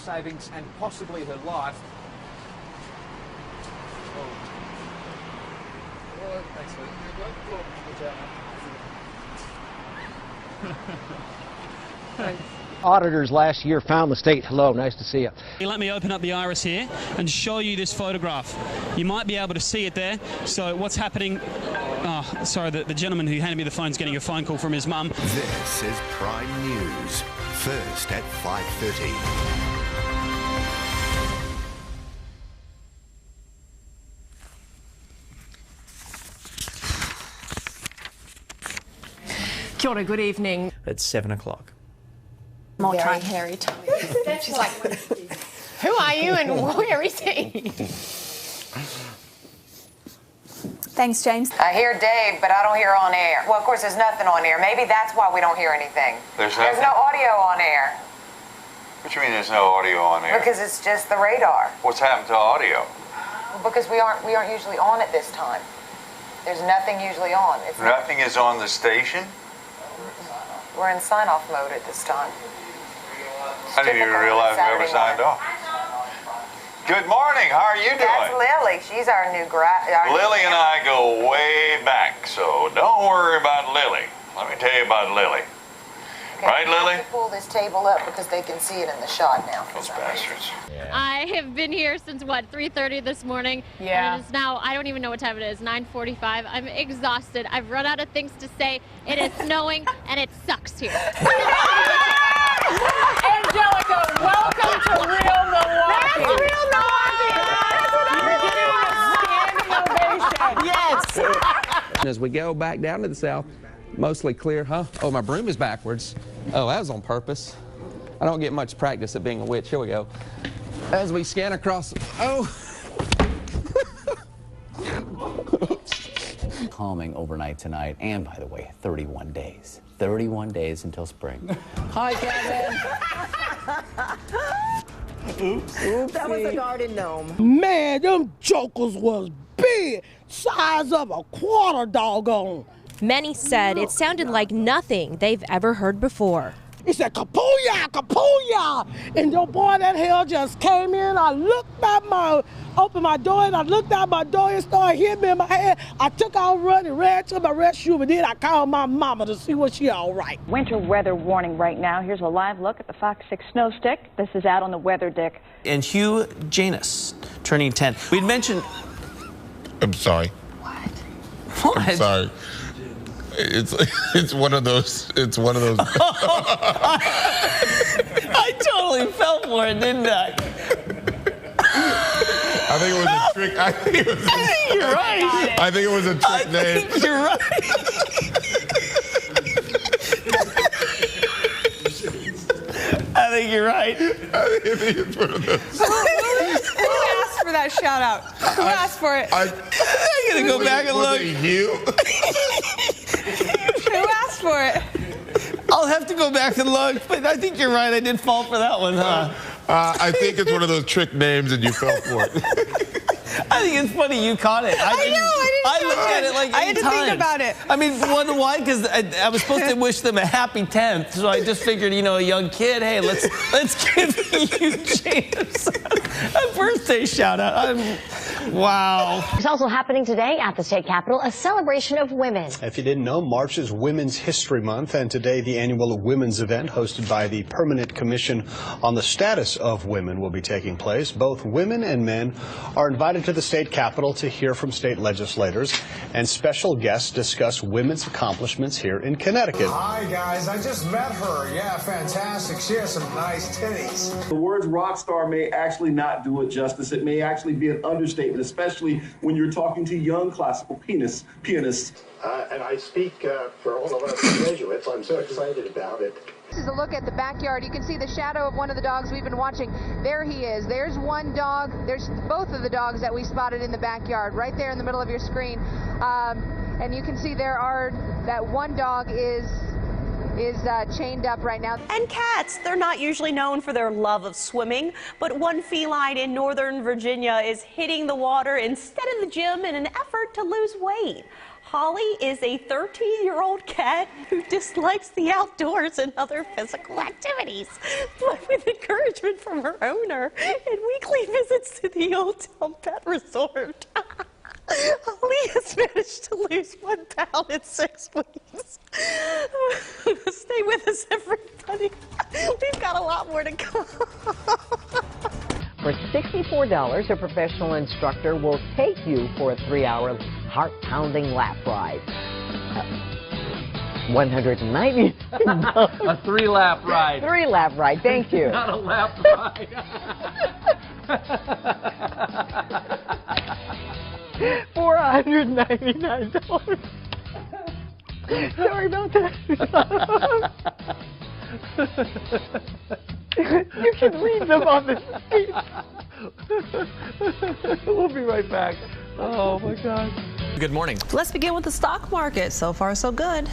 savings and possibly her life. Oh, thanks, Lee. Thanks. Auditors last year found the state. Hello, nice to see you. Let me open up the iris here and show you this photograph. You might be able to see it there. So what's happening? Oh, sorry, the gentleman who handed me the phone is getting a phone call from his mum. This is Prime News, first at 5:30. Kia ora, good evening. At 7 o'clock. More time. Hairy tummy. She's like, who are you and where is he? Thanks, James. I hear Dave, but I don't hear on air. Well, of course, there's nothing on air. Maybe that's why we don't hear anything. There's no audio on air. What do you mean there's no audio on air? Because it's just the radar. What's happened to audio? Because we aren't usually on at this time. There's nothing usually on. Nothing is on the station? We're in sign-off mode at this time. I didn't even realize we ever signed off. Good morning. How are you doing? That's Lily. She's our new Lily and I go way back, so don't worry about Lily. Let me tell you about Lily. Okay, right, Lily? I have to pull this table up because they can see it in the shot now. Those bastards. Yeah. I have been here since, what, 3:30 this morning? Yeah. And it is now, I don't even know what time it is, 9:45. I'm exhausted. I've run out of things to say. It is snowing, and it sucks here. Angelica, welcome to Real Milwaukee. That's Real Milwaukee. You're getting a standing ovation. Yes. As we go back down to the south, mostly clear, huh? Oh, my broom is backwards. Oh, that was on purpose. I don't get much practice at being a witch. Here we go. As we scan across, oh. Calming overnight tonight, and by the way, 31 days. 31 days until spring. Hi, Kevin. Oops. That was a garden gnome. Man, them jokers was big, size of a quarter doggone. Many said it sounded like nothing they've ever heard before. He said, kapooyah, kapooyah. And the boy, that hell just came in. I opened my door, and I looked out my door and started hitting me in my head. I took out running, ran to my rescue, but then I called my mama to see was she all right. Winter weather warning right now. Here's a live look at the Fox 6 snow stick. This is out on the weather dick. And Hugh Janus, turning 10. We'd mentioned... I'm sorry. What? I'm sorry. It's one of those. I totally fell for it, didn't I? I think it was a trick. I think you're right. I think it was a trick name. I think you're right. I think you're right. I think it's one of those. Who asked for that shout out? Who asked for it? I'm gonna go back and look. Was it you? Who asked for it? I'll have to go back and look, but I think you're right. I did fall for that one, huh? I think it's one of those trick names and you fell for it. I think it's funny you caught it. I looked at it like 8 I had to think about it. I mean, why? Because I was supposed to wish them a happy 10th, so I just figured, you know, a young kid, hey, let's give you James a birthday shout out. Wow. It's also happening today at the state capitol, a celebration of women. If you didn't know, March is Women's History Month, and today the annual women's event hosted by the Permanent Commission on the Status of Women will be taking place. Both women and men are invited to the state capitol to hear from state legislators, and special guests discuss women's accomplishments here in Connecticut. Hi, guys. I just met her. Yeah, fantastic. She has some nice titties. The words rock star may actually not do it justice. It may actually be an understatement, especially when you're talking to young classical pianists. And I speak for all of us Jesuits. I'm so excited about it. This is a look at the backyard. You can see the shadow of one of the dogs we've been watching. There he is. There's one dog. There's both of the dogs that we spotted in the backyard, right there in the middle of your screen. And you can see that one dog is chained up right now. And cats, they're not usually known for their love of swimming, but one feline in Northern Virginia is hitting the water instead of the gym in an effort to lose weight. Holly is a 13-year-old cat who dislikes the outdoors and other physical activities, but with encouragement from her owner and weekly visits to the Old Town Pet Resort, Holly has managed to lose 1 pound in 6 weeks. Stay with us, everybody. We've got a lot more to come. For $64, a professional instructor will take you for a 3-hour heart-pounding lap ride. $190. A 3-lap ride. 3-lap ride, thank you. Not a lap ride. $499. Sorry about that. You can leave them on the seat. We'll be right back. Oh my God. Good morning. Let's begin with the stock market. So far, so good.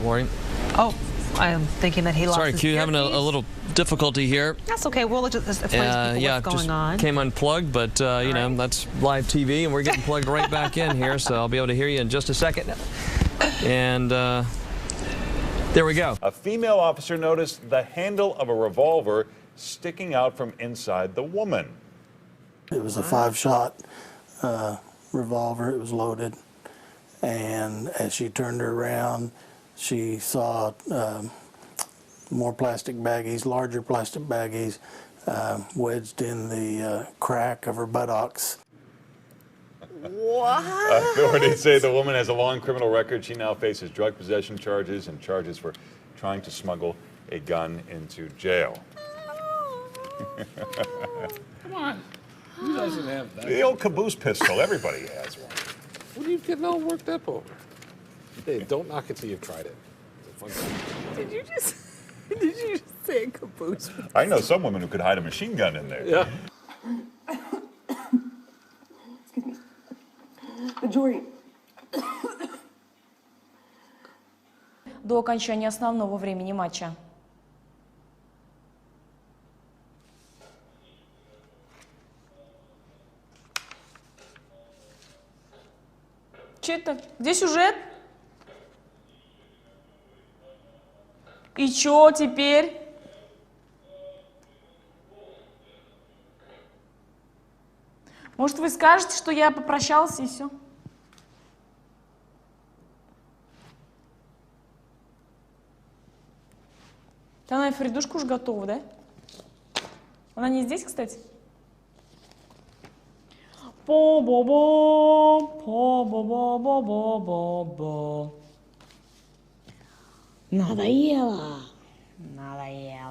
Warren. Oh, I am thinking that he lost Sorry, his Q, having a little difficulty here. That's okay. We'll just explain to people what's going on. Came unplugged, but you know, that's live TV, and we're getting plugged right back in here, so I'll be able to hear you in just a second. And there we go. A female officer noticed the handle of a revolver sticking out from inside the woman. It was a 5-shot revolver. It was loaded, and as she turned her around, she saw more plastic baggies, larger plastic baggies, wedged in the crack of her buttocks. What? Authorities say the woman has a long criminal record. She now faces drug possession charges and charges for trying to smuggle a gun into jail. Come on. Who doesn't have that? The old caboose pistol. Everybody has one. What are you getting all worked up over? Hey, don't knock it till you've tried it. It's a fun thing. Did you just say a caboose? I know some women who could hide a machine gun in there. Yeah. Джори. До окончания основного времени матча. Че это? Где сюжет? И чё теперь? Может, вы скажете, что я попрощался и все? Она и Фридушка уже готова, да? Она не здесь, кстати? По-бо-бо, по-бо-бо-бо-бо-бо. Надоело. Надоело.